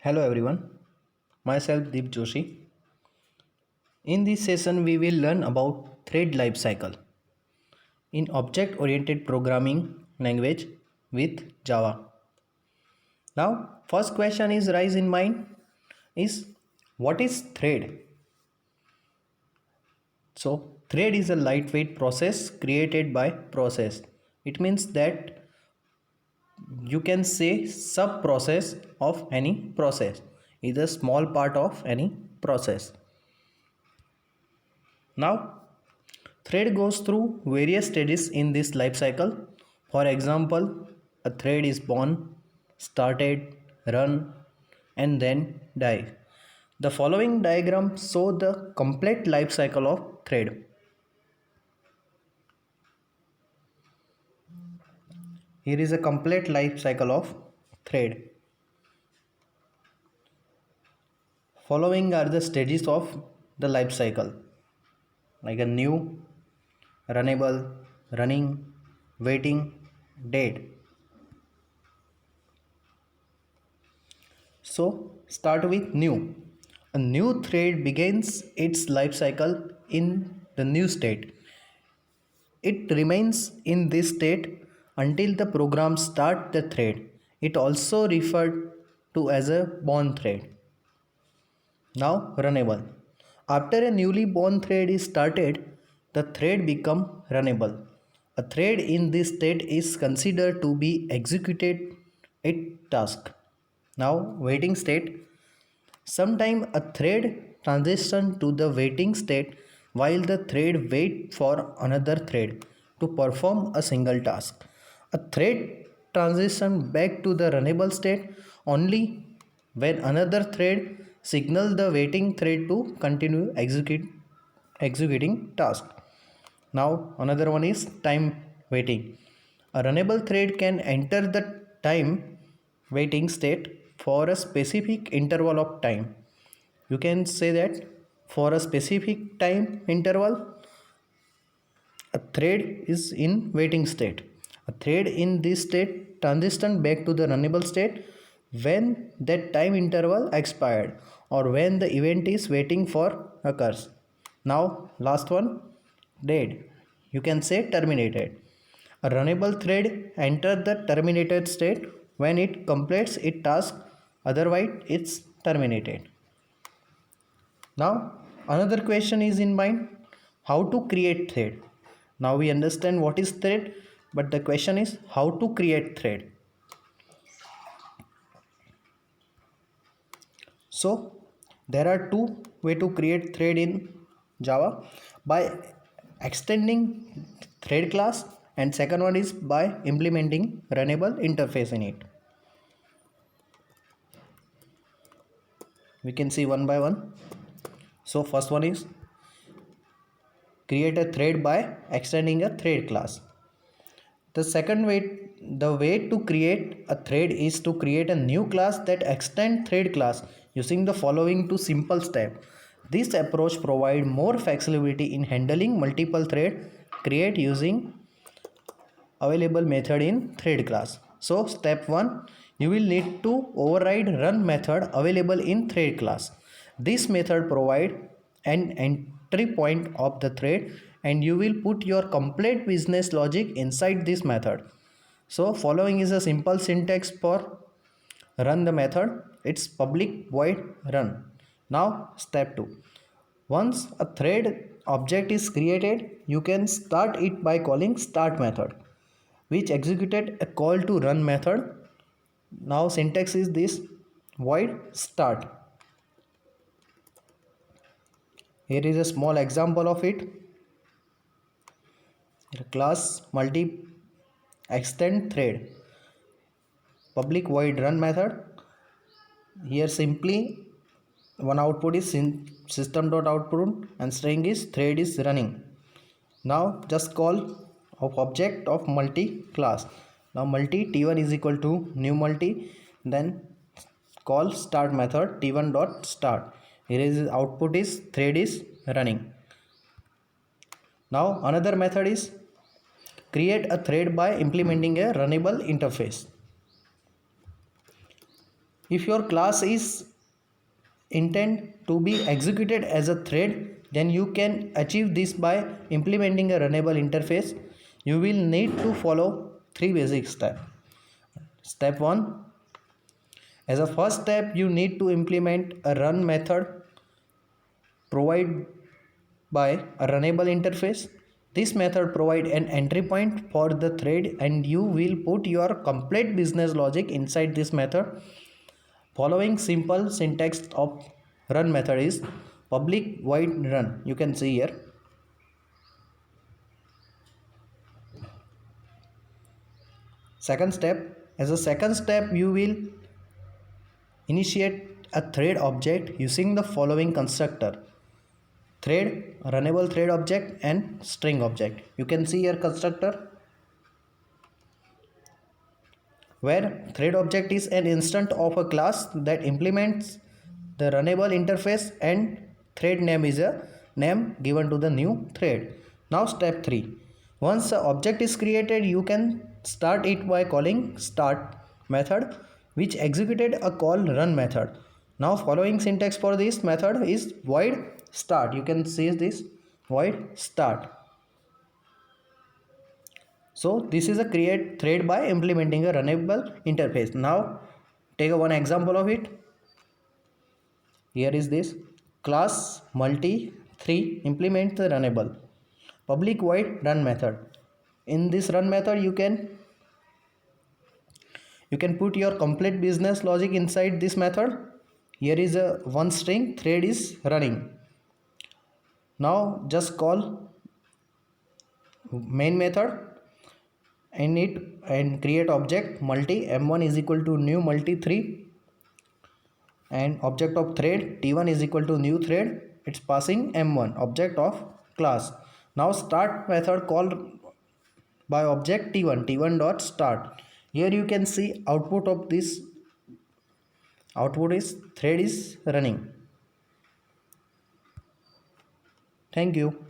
Hello everyone, myself Deep Joshi. In this session, we will learn about thread lifecycle in object-oriented programming language with Java. Now, first question is rise in mind is what is thread? So, thread is a lightweight process created by process. It means that you can say sub process of any process, is a small part of any process. Now, thread goes through various stages in this life cycle. For example, a thread is born, started, run, and then die. The following diagram show the complete life cycle of thread. Here is a complete life cycle of thread. Following are the stages of the life cycle, like a new, runnable, running, waiting, dead. So start with new. A new thread begins its life cycle in the new state. It remains in this state until the program start the thread. It also referred to as a born thread. Now runnable. After a newly born thread is started, the thread become runnable. A thread in this state is considered to be executed its task. Now waiting state. Sometime a thread transition to the waiting state while the thread wait for another thread to perform a single task. A thread transition back to the runnable state only when another thread signal the waiting thread to continue executing task. Now another one is time waiting. A runnable thread can enter the time waiting state for a specific interval of time. You can say that for a specific time interval, a thread is in waiting state. A thread in this state transition back to the runnable state when that time interval expired or when the event is waiting for occurs. Now last one, dead. You can say terminated. A runnable thread enters the terminated state when it completes its task, otherwise it's terminated. Now another question is in mind, how to create thread. Now we understand what is thread, but the question is how to create thread. So there are two way to create thread in Java, by extending thread class, and second one is by implementing runnable interface in it. We can see one by one. So first one is create a thread by extending a thread class. The way to create a thread is to create a new class that extend thread class using the following two simple steps. This approach provides more flexibility in handling multiple thread create using available method in thread class. So step 1, you will need to override run method available in thread class. This method provide an entry point of the thread and you will put your complete business logic inside this method. So following is a simple syntax for run the method. It's public void run. Now step 2. Once a thread object is created, you can start it by calling start method, which executed a call to run method. Now syntax is this, void start. Here is a small example of it. Class multi extend thread, public void run method. Here simply one output is system.output and string is thread is running. Now just call of object of multi class. Now multi t1 is equal to new multi, then call start method t1 dot start. Here is output is thread is running. Now another method is create a thread by implementing a runnable interface. If your class is intend to be executed as a thread, then you can achieve this by implementing a runnable interface. You will need to follow three basic steps. Step 1, as a first step, you need to implement a run method provided by a runnable interface. This method provides an entry point for the thread and you will put your complete business logic inside this method. Following simple syntax of run method is public void run. You can see here. Second step, as a second step, you will initiate a thread object using the following constructor: thread, runnable thread object, and string object. You can see here constructor, where thread object is an instance of a class that implements the runnable interface, and thread name is a name given to the new thread. Now step 3, once the object is created, you can start it by calling start method, which executed a call run method. Now following syntax for this method is void start. You can see this void start. So this is a create thread by implementing a runnable interface. Now take one example of it. Here is this class multi 3 implement the runnable public void run method. In this run method, you can put your complete business logic inside this method. Here is a one string, thread is running. Now just call main method and it and create object multi m1 is equal to new multi 3 and object of thread t1 is equal to new thread. It's passing m1 object of class. Now start method called by object t1 dot start. Here you can see output of this. Output is thread is running. Thank you.